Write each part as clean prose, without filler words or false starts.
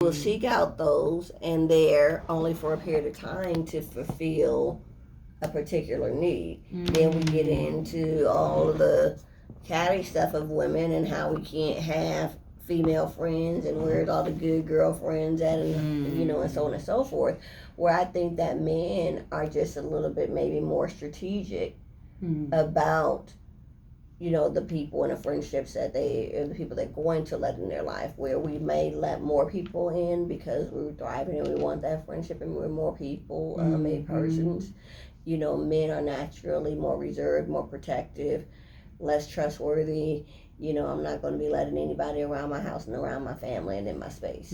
will seek out those, and they're only for a period of time to fulfill a particular need. Then we get into all of the catty stuff of women and how we can't have female friends and where's all the good girlfriends at, and and so on and so forth. Where I think that men are just a little bit maybe more strategic about the people and the friendships that the people they're going to let in their life, where we may let more people in because we're thriving and we want that friendship and we're more people, maybe persons. Men are naturally more reserved, more protective, less trustworthy. I'm not going to be letting anybody around my house and around my family and in my space.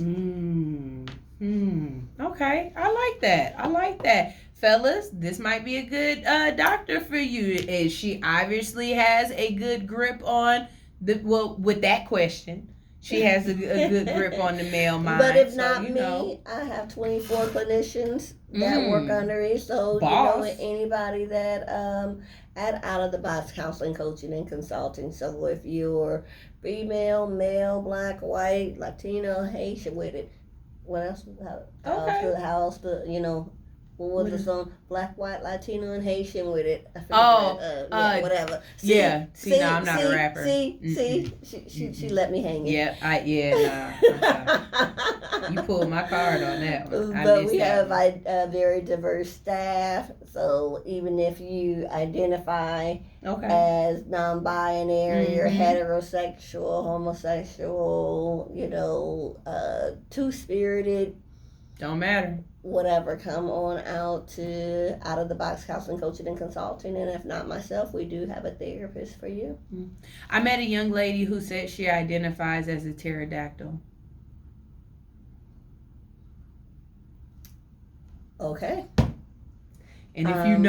Okay, I like that. Fellas, this might be a good doctor for you. And she obviously has a good grip on with that question. She has a good grip on the male mind. But if not me, I have 24 clinicians that work under me. So, anybody that at Out of the Box Counseling, Coaching, and Consulting. So if you're female, male, black, white, Latino, Haitian with it, what else? How else what was the song? Black, white, Latino, and Haitian with it. Whatever. See, I'm not a rapper. She let me hang it. You pulled my card on that one. But we have a very diverse staff. So even if you identify as non-binary or heterosexual, homosexual, two-spirited, don't matter. Whatever, come on out to Out of the Box Counseling, Coaching, and Consulting. And if not myself, we do have a therapist for you. I met a young lady who said she identifies as a pterodactyl. Okay. And if you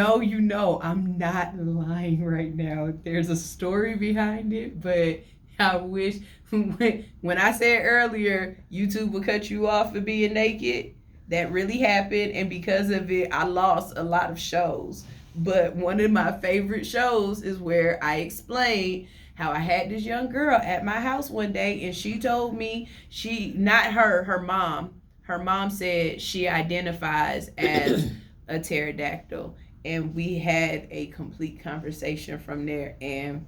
know, I'm not lying right now. There's a story behind it, but I wish when I said earlier YouTube would cut you off for being naked, that really happened, and because of it, I lost a lot of shows. But one of my favorite shows is where I explained how I had this young girl at my house one day, and she told me her mom said she identifies as a pterodactyl, and we had a complete conversation from there. And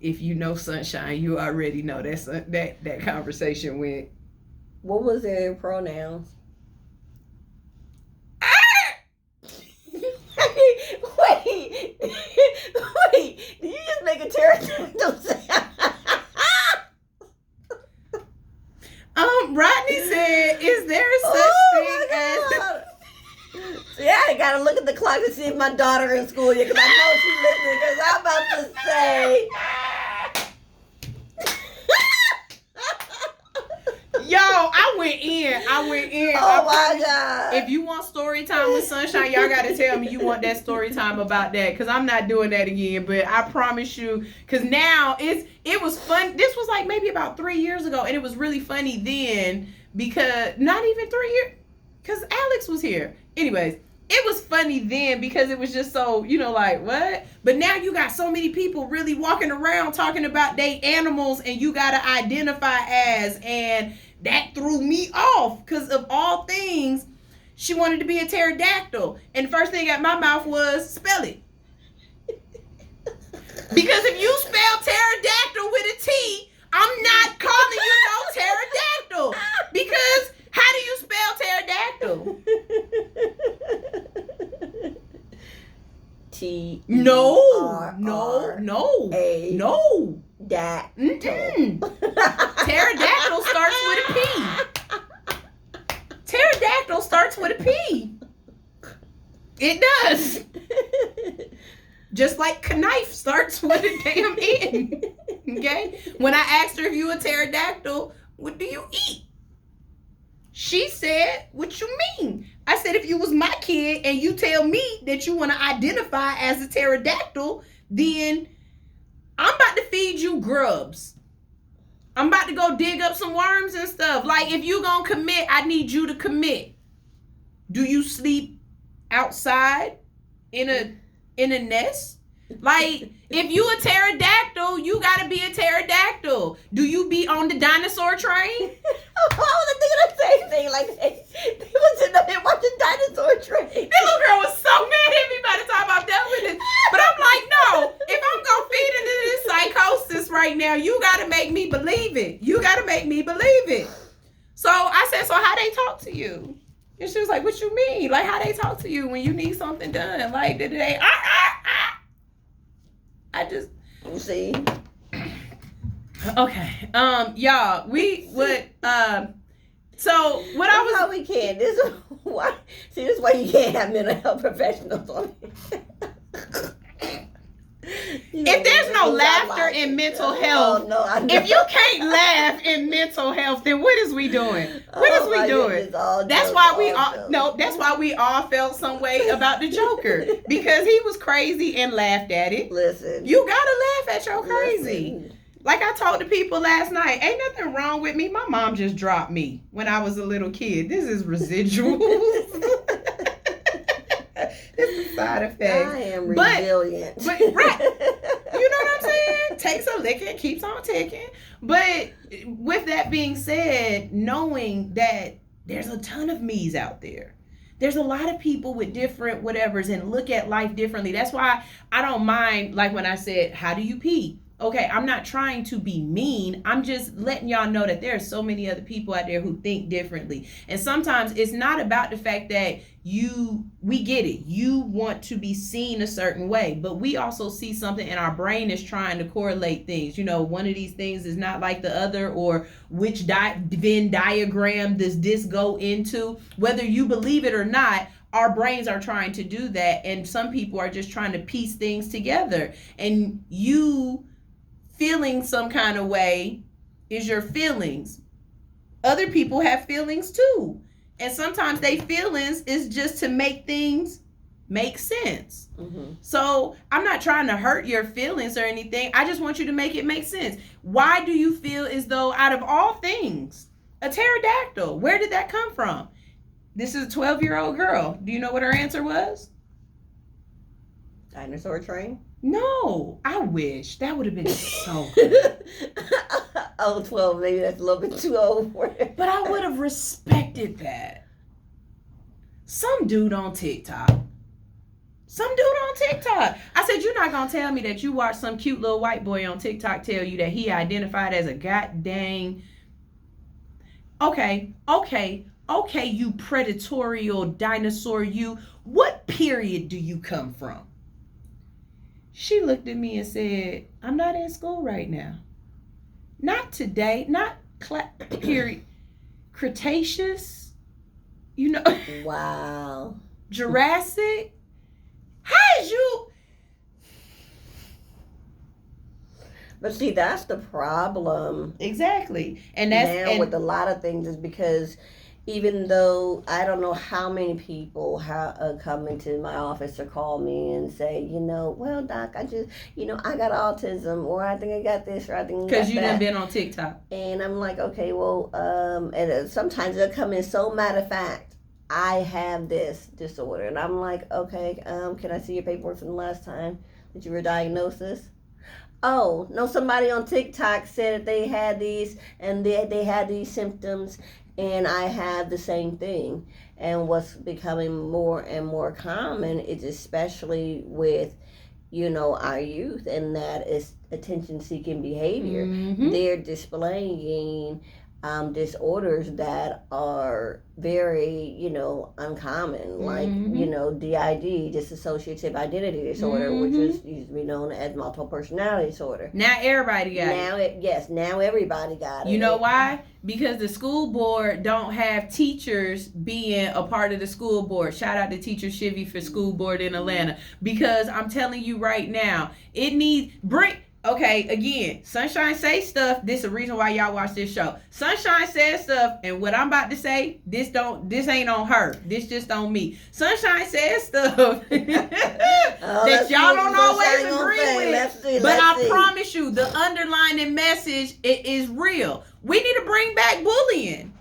if you know Sunshine, you already know that conversation went. What was their pronouns? Wait, did you just make a pterodactyl sound? Rodney said, is there such thing as... Yeah, I gotta look at the clock to see if my daughter in school yet, because I know she's listening, because I'm about to say... Yo, I went in. Oh my God. If you want story time with Sunshine, y'all got to tell me you want that story time about that, because I'm not doing that again. But I promise you, because now it was fun. This was like maybe about 3 years ago, and it was really funny then, because not even 3 years, because Alex was here. Anyways, it was funny then because it was just so, like, what? But now you got so many people really walking around talking about they animals, and you got to identify as, and that threw me off, because of all things, she wanted to be a pterodactyl. And the first thing out my mouth was, spell it. Because if you spell pterodactyl with a T, I'm not calling you no pterodactyl. Because how do you spell pterodactyl? T. No. Dactyl. Pterodactyl starts with a P. Pterodactyl starts with a P. It does. Just like knife starts with a damn N. Okay? When I asked her if you a pterodactyl, what do you eat? She said, what you mean? I said, if you was my kid and you tell me that you want to identify as a pterodactyl, then I'm about to feed you grubs. I'm about to go dig up some worms and stuff. Like, if you gonna commit, I need you to commit. Do you sleep outside in a nest? Like, if you a pterodactyl, you gotta be a pterodactyl. Do you be on the dinosaur train? I was thinking the same thing. Like, they was sitting up there watching Dinosaur Train. That little girl was so mad at me by the time I'm done with this. But I'm like, no, if I'm gonna feed into this psychosis right now, you gotta make me believe it. You gotta make me believe it. So I said, so how they talk to you? And she was like, what you mean? Like, how they talk to you when you need something done? Like, did they, I just see. Okay. Y'all, we would so what I was how we can. This is why this is why you can't have mental health professionals on it. If there's no laughter in mental health, if you can't laugh in mental health, then what is we doing? What is we doing? That's why we all that's why we all felt some way about the Joker. Because he was crazy and laughed at it. Listen. You gotta laugh at your crazy. Listen. Like I told the people last night, ain't nothing wrong with me. My mom just dropped me when I was a little kid. This is residual. This is side effect. I am resilient. But right. You know what I'm saying? Takes a licking, keeps on ticking. But with that being said, knowing that there's a ton of me's out there. There's a lot of people with different whatevers and look at life differently. That's why I don't mind, like when I said, how do you pee? Okay, I'm not trying to be mean. I'm just letting y'all know that there are so many other people out there who think differently. And sometimes it's not about the fact that we get it. You want to be seen a certain way, but we also see something and our brain is trying to correlate things. You know, one of these things is not like the other, or which Venn diagram does this go into? Whether you believe it or not, our brains are trying to do that. And some people are just trying to piece things together. And you feeling some kind of way is your feelings. Other people have feelings too. And sometimes they feelings is just to make things make sense. Mm-hmm. So I'm not trying to hurt your feelings or anything. I just want you to make it make sense. Why do you feel as though out of all things, a pterodactyl, where did that come from? This is a 12-year-old girl. Do you know what her answer was? Dinosaur Train? No, I wish. That would have been so good. Oh, 12, maybe that's a little bit too old for it. But I would have respected that. Some dude on TikTok. I said, you're not going to tell me that you watched some cute little white boy on TikTok tell you that he identified as a god dang. Okay, you predatorial dinosaur, you. What period do you come from? She looked at me and said, I'm not in school right now. Not today, not period. Cretaceous, you know. Wow. Jurassic. How is you? But see, that's the problem. Exactly. And that's now with a lot of things is because even though I don't know how many people come into my office or call me and say, well, doc, I just, I got autism, or I think I got this, or I think I got that. Because you done been on TikTok. And I'm like, okay, well, and sometimes they'll come in so matter of fact, I have this disorder. And I'm like, okay, can I see your paperwork from the last time that you were diagnosed this? Oh, no, somebody on TikTok said that they had these, and they had these symptoms, and I have the same thing. And what's becoming more and more common is especially with, our youth, and that is attention-seeking behavior. Mm-hmm. They're displaying disorders that are very, uncommon, like, DID, dissociative identity disorder, which is used to be known as multiple personality disorder. Now everybody got it. Yes, now everybody got it. You know why? Because the school board don't have teachers being a part of the school board. Shout out to Teacher Shivy for school board in Atlanta. Because I'm telling you right now, it needs okay, again, Sunshine say stuff. This is the reason why y'all watch this show. Sunshine says stuff, and what I'm about to say, this ain't on her. This just on me. Sunshine says stuff that y'all don't always agree with. But I promise you, the underlying message is real. We need to bring back bullying.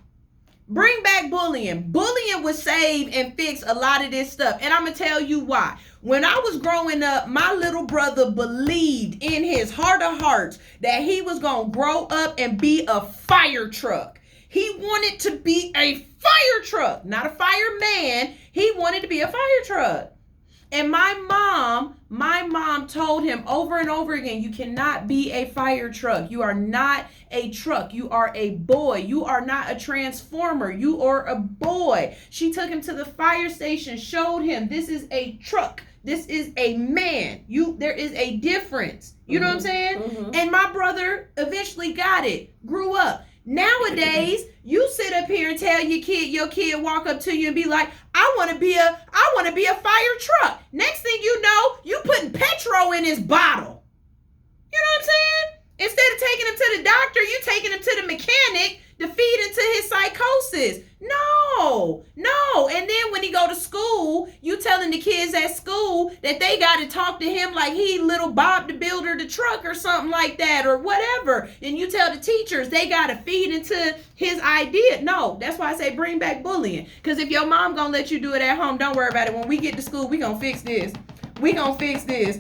Bring back bullying. Bullying would save and fix a lot of this stuff. And I'm going to tell you why. When I was growing up, my little brother believed in his heart of hearts that he was going to grow up and be a fire truck. He wanted to be a fire truck, not a fireman. He wanted to be a fire truck. And my mom told him over and over again, you cannot be a fire truck. You are not a truck. You are a boy. You are not a transformer. You are a boy. She took him to the fire station, showed him this is a truck. This is a man. There is a difference. You know what I'm saying? Mm-hmm. And my brother eventually got it, grew up. Nowadays, you sit up here and tell your kid walk up to you and be like, I want to be a fire truck. Next thing you know, you putting petrol in his bottle. You know what I'm saying? Instead of taking him to the doctor, you taking him to the mechanic to feed into his psychosis. No. And then when he go to school, you telling the kids at school that they got to talk to him like he little Bob the Builder the truck or something like that or whatever. And you tell the teachers they got to feed into his idea. No, that's why I say bring back bullying. Because if your mom gonna let you do it at home, don't worry about it. When we get to school, we gonna fix this. We gonna fix this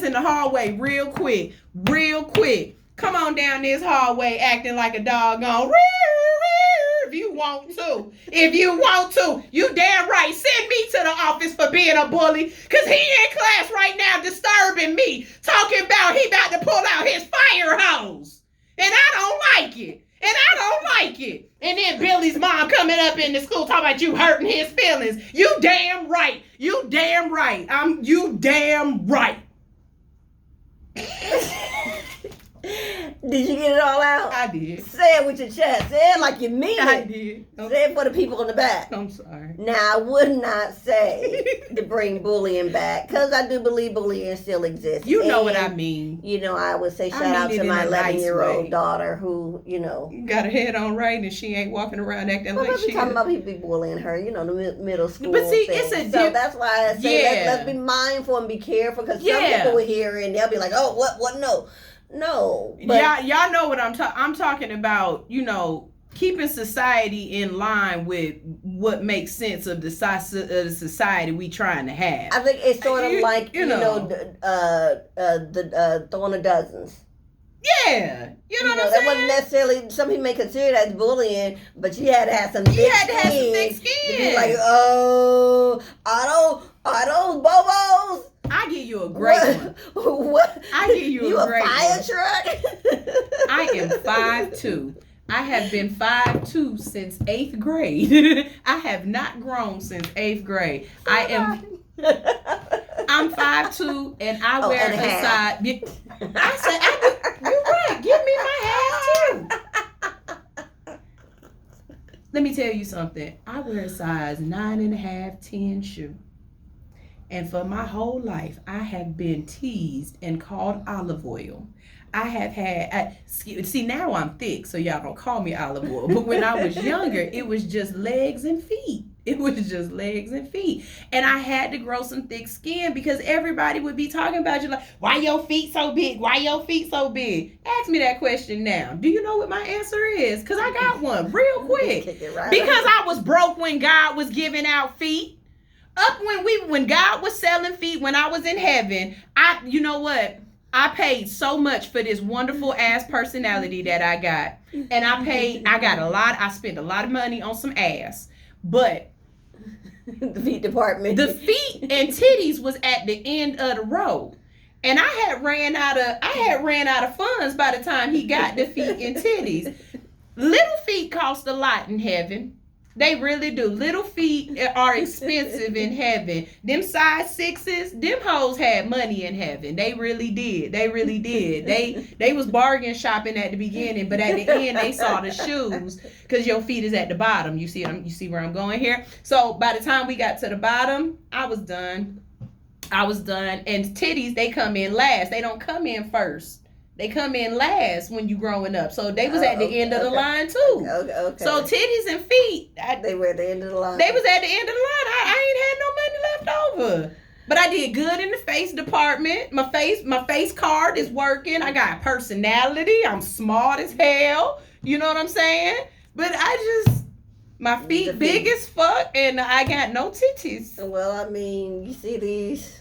in the hallway real quick. Come on down this hallway acting like a doggone. If you want to. You damn right. Send me to the office for being a bully. Because he in class right now disturbing me. Talking about he about to pull out his fire hose. And I don't like it. And then Billy's mom coming up in the school talking about you hurting his feelings. You damn right. You damn right. Did you get it all out? I did. Say it with your chest. Say it like you mean it. I did. Say it for the people in the back. I'm sorry. Now, I would not say to bring bullying back, because I do believe bullying still exists. You know what I mean. You know, I would say shout out to my 11-year-old daughter who, got her head on right and she ain't walking around acting like she talking about people be bullying her, the middle school But see, thing. it's So that's why I say let's be mindful and be careful, because some people will hear it and they'll be like, oh, what, no. But y'all know what I'm talking about, keeping society in line with what makes sense of the society we trying to have. I think it's sort of like, the throwing of dozens. Yeah. You know what I'm saying? That wasn't necessarily, some people may consider that bullying, but you had to have some thick skin. To be like, oh, are those bobos? I give you a great one. What? I give you a great fire one. truck? I am 5'2". I have been 5'2" since 8th grade. I have not grown since 8th grade. I'm 5'2" and I wear a size. I said, you're right. Give me my half too. Let me tell you something. I wear a size 9.5, 10 shoe. And for my whole life, I have been teased and called olive oil. I have had, see, now I'm thick, so y'all don't call me olive oil. But when I was younger, it was just legs and feet. And I had to grow some thick skin because everybody would be talking about you like, why your feet so big? Ask me that question now. Do you know what my answer is? Because I got one real quick. Because I was broke when God was giving out feet. Up when God was selling feet, when I was in heaven, you know what? I paid so much for this wonderful ass personality that I got. And I spent a lot of money on some ass. But the feet department. The feet and titties was at the end of the road. And I had ran out of funds by the time he got the feet and titties. Little feet cost a lot in heaven. They really do. Little feet are expensive in heaven. Them size 6s, them hoes had money in heaven. They really did. They was bargain shopping at the beginning, but at the end they saw the shoes because your feet is at the bottom. You see where I'm going here? So by the time we got to the bottom, I was done. And titties, they come in last. They don't come in first. They come in last when you growing up. So they was at the end of the line too. Okay. So titties and feet. They were at the end of the line. They was at the end of the line. I ain't had no money left over. But I did good in the face department. My face card is working. I got personality. I'm smart as hell. You know what I'm saying? But My feet big as fuck, and I got no titties. Well, I mean, you see these.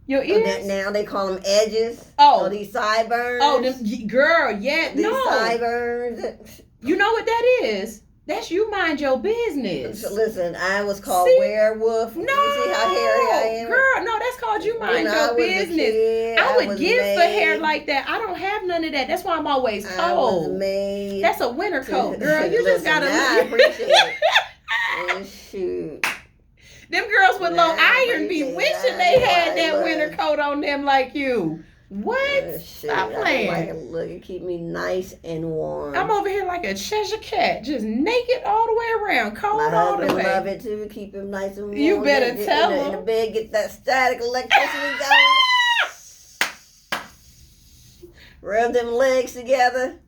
Your ears? Now they call them edges. Oh, these sideburns. Oh, girl, yeah, these no. sideburns. You know what that is? That's you mind your business. Listen, I was called werewolf. No, you see how hairy I am? Girl, no, that's called you mind your business. I would give for hair like that. I don't have none of that. That's why I'm always cold. I was made that's a winter coat, girl. You just gotta. I appreciate it. Shoot. Them girls with low iron be wishing they had that winter coat on them like you. What? Stop playing. I like look, it keep me nice and warm. I'm over here like a Cheshire cat, just naked all the way around, cold all the way. My husband love it too. Keep him nice and warm. You better tell him. In the bed, get that static electricity going. Rub them legs together.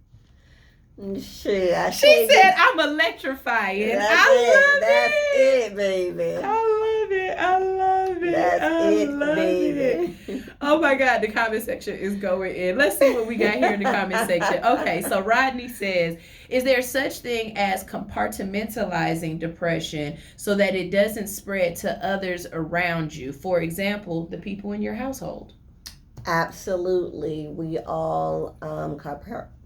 Shit, she said I'm electrifying. That's it, baby. I love it. That's baby. Oh my God, the comment section is going in. Let's see what we got here in the comment section. Okay, so Rodney says, is there such thing as compartmentalizing depression so that it doesn't spread to others around you? For example, the people in your household. Absolutely. We all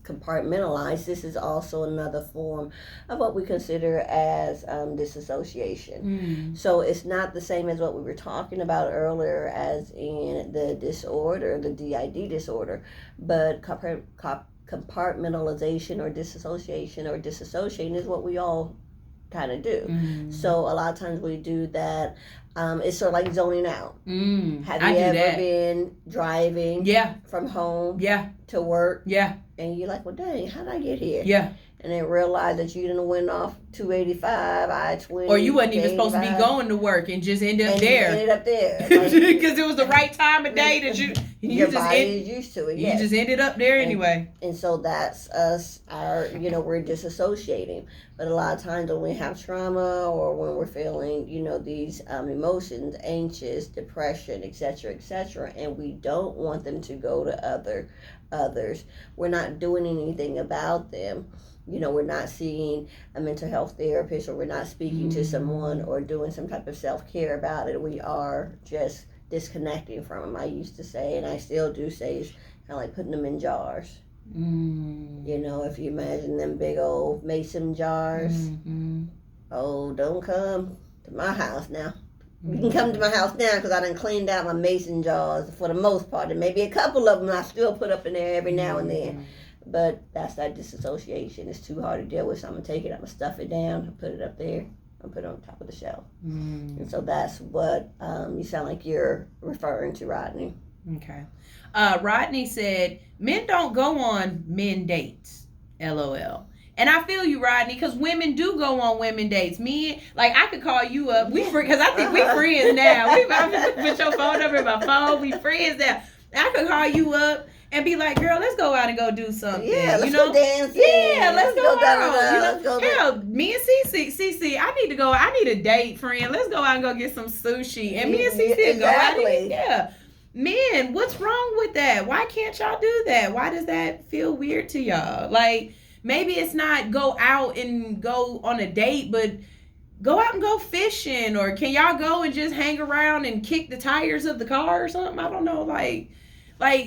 compartmentalize. This is also another form of what we consider as disassociation. So it's not the same as what we were talking about earlier as in the disorder, the DID disorder, but compartmentalization or disassociation or disassociating is what we all kind of do. So a lot of times we do that. It's sort of like zoning out. Have you ever been driving from home to work? And you're like, well, dang, how did I get here? And then realize that you didn't went off 285, I-20. Or you wasn't even supposed to be going to work and just ended up there. Because it was the right time of day that your body is used to it. You just ended up there anyway. And so that's us, we're disassociating. But a lot of times when we have trauma or when we're feeling, these emotions, anxious, depression, etc., and we don't want them to go to others, we're not doing anything about them. We're not seeing a mental health therapist, or we're not speaking to someone or doing some type of self-care about it. We are just disconnecting from them. I used to say, and I still do say, it's kind of like putting them in jars. If you imagine them big old mason jars. Oh, don't come to my house now. You can come to my house now because I done cleaned out my mason jars for the most part. And maybe a couple of them I still put up in there every now and then. But that's that disassociation. It's too hard to deal with. So I'm going to take it, I'm going to stuff it down, and put it up there, and put it on top of the shelf. And so that's what you sound like you're referring to, Rodney. Okay. Rodney said, men don't go on men dates, LOL. And I feel you, Rodney, because women do go on women dates. Men, like, I could call you up. Because I think we friends now. We put your phone number in my phone. We friends now. I could call you up and be like, girl, let's go out and go do something. Yeah, let's go dancing. Yeah, let's go out. Let's go hell, me and Cece, I need to go. I need a date, friend. Let's go out and go get some sushi. And me and Cece go out and eat. Yeah. Men, what's wrong with that? Why can't y'all do that? Why does that feel weird to y'all? Like, maybe it's not go out and go on a date, but go out and go fishing. Or can y'all go and just hang around and kick the tires of the car or something? I don't know. Like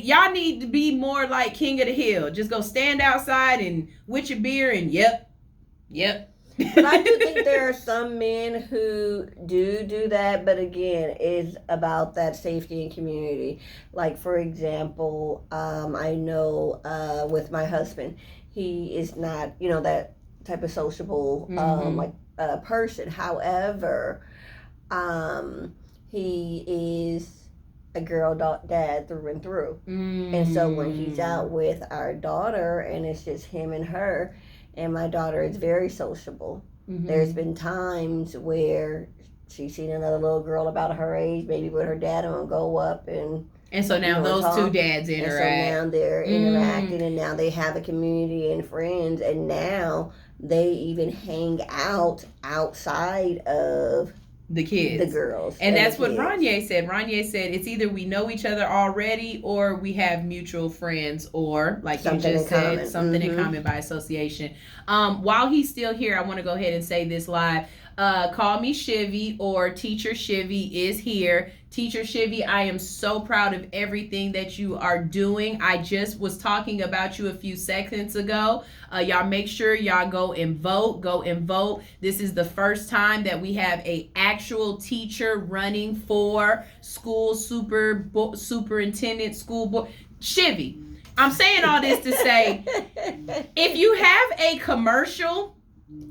y'all need to be more like King of the Hill. Just go stand outside and with your beer and yep. But I do think there are some men who do that, but again, it's about that safety and community. Like, for example, I know with my husband, he is not, that type of sociable person. However, he is a girl dad through and through. And so when he's out with our daughter and it's just him and her, and my daughter is very sociable. There's been times where she's seen another little girl about her age, maybe with her dad, and will go up and so now those talk. Two dads interact. And so now they're interacting, and now they have a community and friends, and now they even hang out outside of the kids, the girls, and that's what kids. Ranye said. Ranye said it's either we know each other already, or we have mutual friends, or like something you just said, common. Something in common by association. While he's still here, I want to go ahead and say this live. Call me Shivy, or Teacher Shivy is here. Teacher Shivy, I am so proud of everything that you are doing. I just was talking about you a few seconds ago. Y'all make sure y'all go and vote. Go and vote. This is the first time that we have a actual teacher running for school superintendent, school board. Shivy, I'm saying all this to say, if you have a commercial,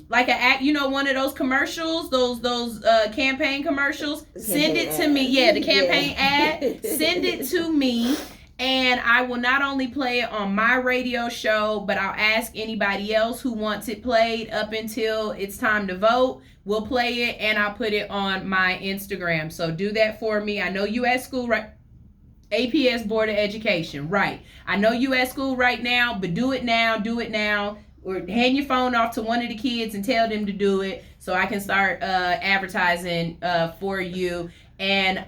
like one of those commercials, those campaign commercials, send it to me. Yeah, the campaign ad. Send it to me, and I will not only play it on my radio show, but I'll ask anybody else who wants it played up until it's time to vote. We'll play it, and I'll put it on my Instagram. So do that for me. I know you at school, right? APS Board of Education, right? I know you at school right now, but do it now. Do it now. Or hand your phone off to one of the kids and tell them to do it so I can start advertising for you. And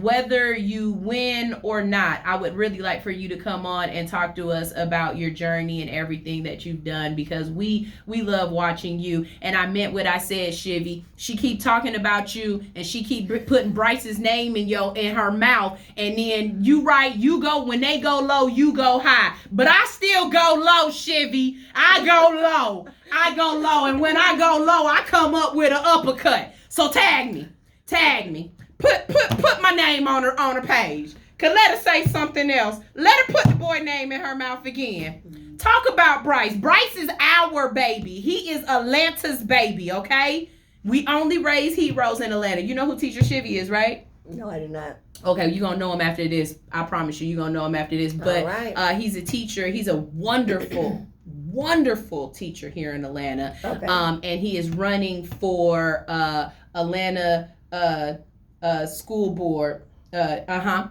whether you win or not, I would really like for you to come on and talk to us about your journey and everything that you've done, because we love watching you. And I meant what I said, Shivy. She keep talking about you, and she keep putting Bryce's name in her mouth, and then you go, when they go low, you go high. But I still go low, Shivy. I go low, and when I go low, I come up with an uppercut. So tag me. Put my name on her page. Cause let her say something else. Let her put the boy name in her mouth again. Talk about Bryce. Bryce is our baby. He is Atlanta's baby, okay? We only raise heroes in Atlanta. You know who Teacher Shivy is, right? No, I do not. Okay, you're going to know him after this. I promise you're going to know him after this. But right. He's a teacher. He's a wonderful teacher here in Atlanta. Okay. And he is running for Atlanta school board.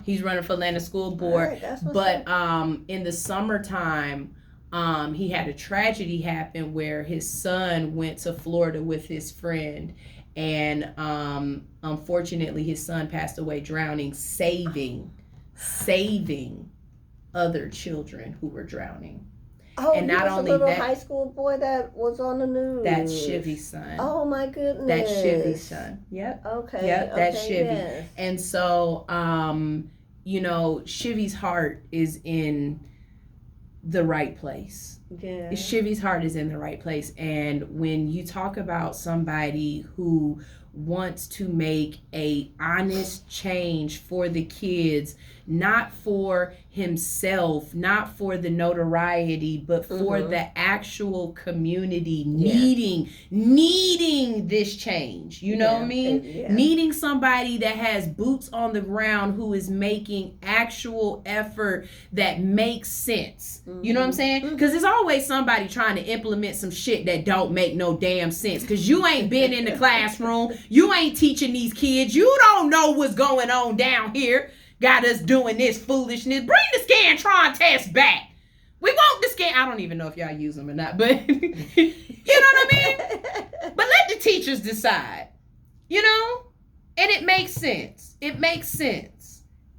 He's running for Atlanta school board. Right, that's what's but up. In the summertime, he had a tragedy happen where his son went to Florida with his friend, and unfortunately his son passed away drowning, saving other children who were drowning. Oh, and not only little that, high school boy that was on the news. That's Shivy's son. Oh my goodness. That's Shivy's son. Yep. Okay. Yep. That's okay, Shivy. yes. And so, Shivy's heart is in the right place. Yeah. Shivy's heart is in the right place. And when you talk about somebody who wants to make a honest change for the kids, not for himself, not for the notoriety, but for the actual community needing this change. You know what I mean? Yeah. Needing somebody that has boots on the ground, who is making actual effort that makes sense. You know what I'm saying? Because there's always somebody trying to implement some shit that don't make no damn sense. Because you ain't been in the classroom. You ain't teaching these kids. You don't know what's going on down here. Got us doing this foolishness. Bring the Scantron test back. We want the I don't even know if y'all use them or not, but you know what I mean? But let the teachers decide, And it makes sense.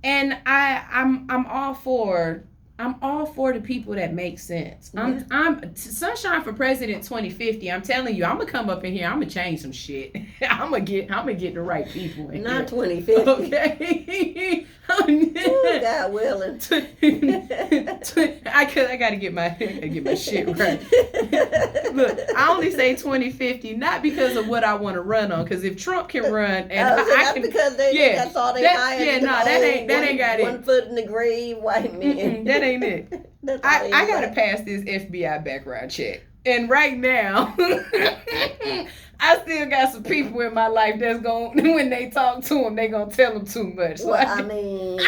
And I'm all for the people that make sense. I'm Sunshine for President 2050. I'm telling you, I'm gonna come up in here. I'm gonna change some shit. I'm gonna get the right people in Not here. 2050. Okay. Ooh, God willing. I gotta get my shit right. Look, I only say 2050 not because of what I want to run on. Because if Trump can run, and I can, because that's all they hired. Yeah, no, that ain't got it. 1 foot in the grave, white men. That ain't it. I gotta pass this FBI background check, and right now, I still got some people in my life that's going, when they talk to them, they gonna tell them too much. Well, I mean,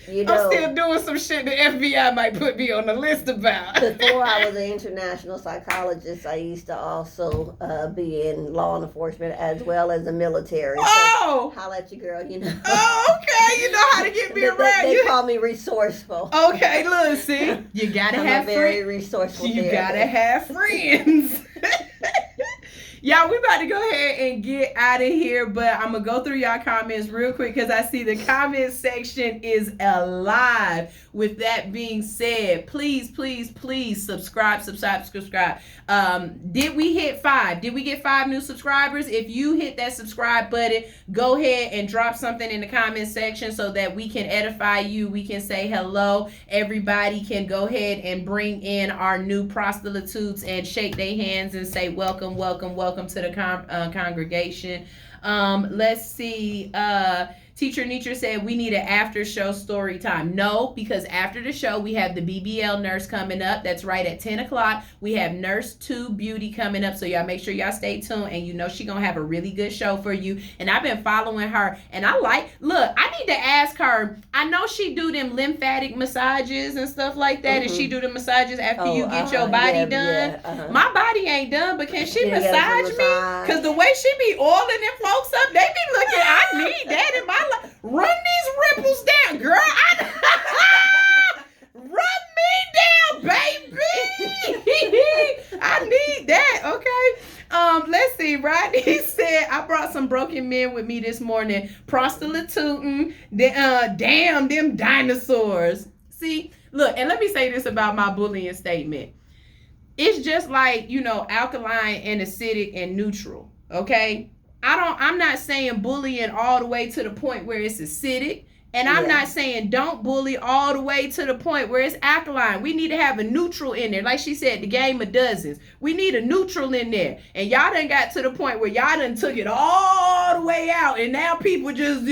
I'm still doing some shit the FBI might put me on the list about. Before I was an international psychologist, I used to also be in law enforcement as well as the military. Oh! So, holla at your girl, Oh, okay. You know how to get me around. They call me resourceful. Okay, look, see? You gotta have very resourceful. You gotta have friends. Y'all, we about to go ahead and get out of here, but I'm going to go through y'all comments real quick because I see the comment section is alive. With that being said, please subscribe. Did we hit 5? Did we get 5 new subscribers? If you hit that subscribe button, go ahead and drop something in the comment section so that we can edify you. We can say hello. Everybody can go ahead and bring in our new prostitutes and shake their hands and say welcome to the congregation. Let's see. Teacher Nietzsche said we need an after show story time. No, because after the show, we have the BBL nurse coming up. That's right at 10 o'clock. We have Nurse 2 Beauty coming up. So y'all make sure y'all stay tuned. And you know she going to have a really good show for you. And I've been following her. And I need to ask her. I know she do them lymphatic massages and stuff like that. And she do the massages after you get your body done. Yeah, My body ain't done, but can she massage me? Because the way she be oiling them folks up, they be looking, I need that in my life. Run these ripples down, girl. Run me down, baby. I need that. Okay. Let's see. Rodney said I brought some broken men with me this morning, prostituting. Damn them dinosaurs. See, look, and let me say this about my bullying statement. It's just like, alkaline and acidic and neutral. Okay. I'm not saying bullying all the way to the point where it's acidic. And I'm not saying don't bully all the way to the point where it's alkaline. We need to have a neutral in there. Like she said, the game of dozens. We need a neutral in there. And y'all done got to the point where y'all done took it all the way out. And now people just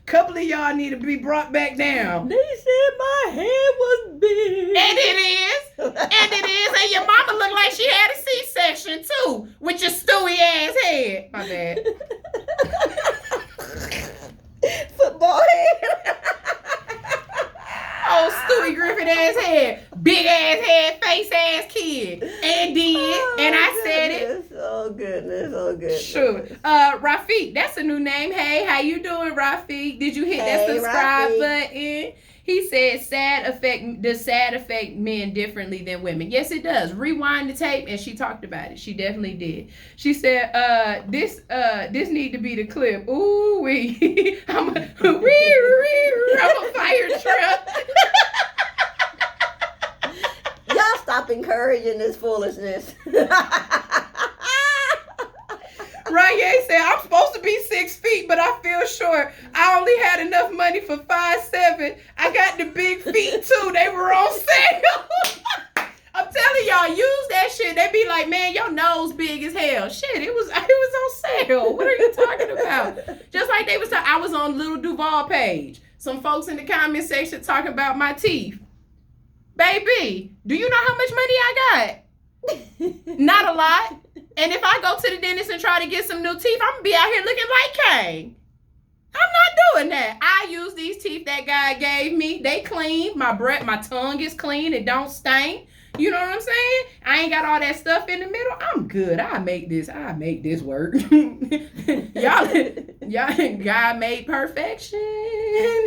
couple of y'all need to be brought back down. They said my head was big. And it is. And your mama looked like she had a C-section too. With your stewy ass head. My bad. Football head. Oh, Stewie Griffin ass head. Big ass head, face ass kid. And I said it. Oh goodness. Sure. Rafiq, that's a new name. Hey, how you doing, Rafiq? Did you hit that subscribe button? He said does sad affect men differently than women? Yes, it does. Rewind the tape, and she talked about it. She definitely did. She said, this need to be the clip. Ooh wee. I'm a fire truck. Y'all stop encouraging this foolishness. Ranye said, I'm supposed to be 6 feet, but I feel short. I only had enough money for 5'7". I got the big feet too. They were on sale. I'm telling y'all, use that shit. They be like, man, your nose big as hell. Shit, it was on sale. What are you talking about? Just like they was I was on Little Duval page. Some folks in the comment section talking about my teeth. Baby, do you know how much money I got? Not a lot. And if I go to the dentist and try to get some new teeth, I'm gonna be out here looking like Kane. I'm not doing that. I use these teeth that guy gave me. They clean. My tongue is clean. It don't stink. You know what I'm saying? I ain't got all that stuff in the middle. I'm good. I make this work. y'all, God made perfection.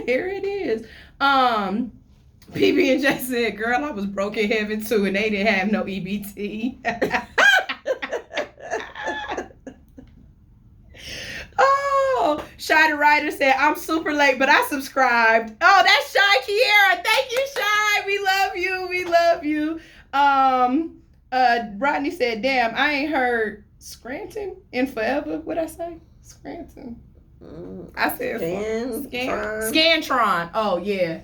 Here it is. PB&J said, girl, I was broke in heaven too, and they didn't have no EBT. Oh, Shy the Writer said, I'm super late, but I subscribed. Oh, that's Shy Kiera. Thank you, Shy. We love you. Rodney said, damn, I ain't heard Scranton in forever. What'd I say? Scranton. I said Scantron. Oh yeah.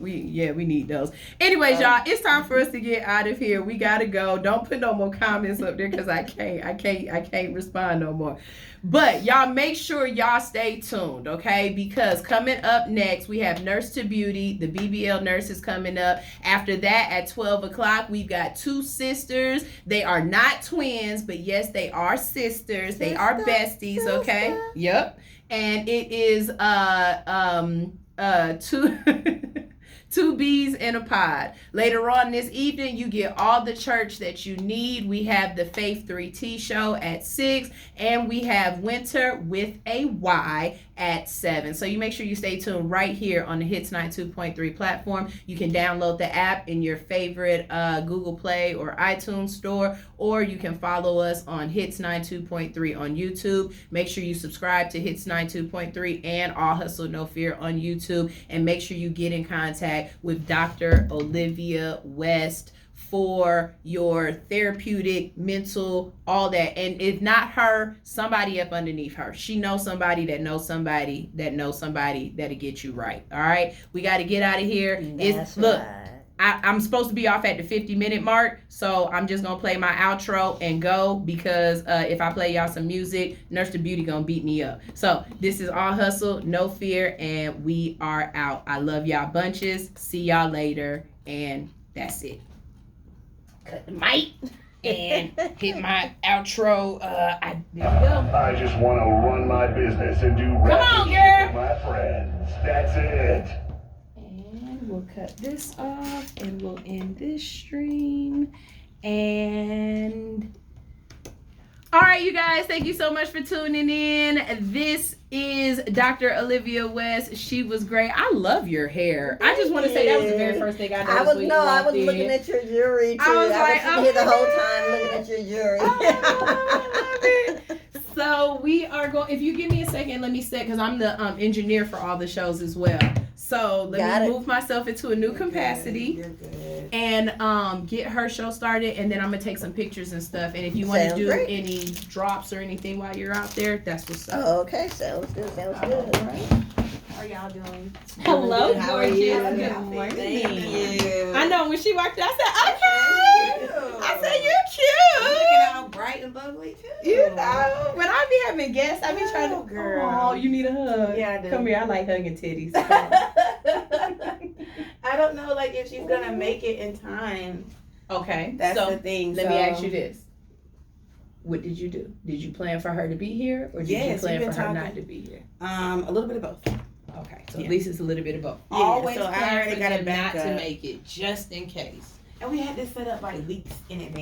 We need those. Anyways, y'all, it's time for us to get out of here. We gotta go. Don't put no more comments up there because I can't respond no more. But y'all make sure y'all stay tuned, okay? Because coming up next, we have Nurse to Beauty. The BBL nurse is coming up. After that, at 12 o'clock, we've got 2 sisters. They are not twins, but yes, they are sisters. They are besties, okay? Yep. And it is two bees in a pod. Later on this evening, you get all the church that you need. We have the Faith 3T show at 6, and we have Winter with a Y at 7. So you make sure you stay tuned right here on the Hits 92.3 platform. You can download the app in your favorite Google Play or iTunes store, or you can follow us on Hits 92.3 on YouTube. Make sure you subscribe to Hits 92.3 and All Hustle No Fear on YouTube, and make sure you get in contact with Dr. Olivia West for your therapeutic, mental, all that. And if not her, somebody up underneath her. She knows somebody that knows somebody that knows somebody that'll get you right. All right, we got to get out of here. Look, I'm supposed to be off at the 50-minute mark, so I'm just gonna play my outro and go, because if I play y'all some music, Nurse the Beauty gonna beat me up. So this is All Hustle No Fear, and we are out. I love y'all bunches. See y'all later, and that's it. Cut the mic and hit my outro. There we go. I just want to run my business and do Come on, girl. with my friends. That's it. And we'll cut this off, and we'll end this stream. And all right, you guys, thank you so much for tuning in. This is Dr. Olivia West. She was great. I love your hair. I just want to say that was the very first thing I noticed. I was looking at your jewelry too. I was sitting here the whole time looking at your jewelry. I love it. So we are going. If you give me a second, let me set, because I'm the engineer for all the shows as well. So let me move myself into a new capacity. You're good. And get her show started, and then I'm gonna take some pictures and stuff. And if you want to do great. any drops or anything while you're out there, that's what's up. Oh, okay, sounds good. Sounds good. All right. How are y'all doing? Hello, How are gorgeous. you? Good Thank morning. you. I know when she walked in, I said, okay. I said, you're cute. Looking all bright and bubbly too. You know, when I be having guests, I be trying to. Girl. Oh, you need a hug. Yeah, I do. Come here. I like hugging titties. I don't know, like, if she's gonna make it in time. Okay. That's so the thing. let me ask you this. What did you do? Did you plan for her to be here, or did you Yes, plan we've for been her talking. not to be here? A little bit of both. Okay, so Yeah. at least it's a little bit of both. Yeah, Always so I plan already for got a them not to backup. make it, just in case. And we had this set up like weeks in advance.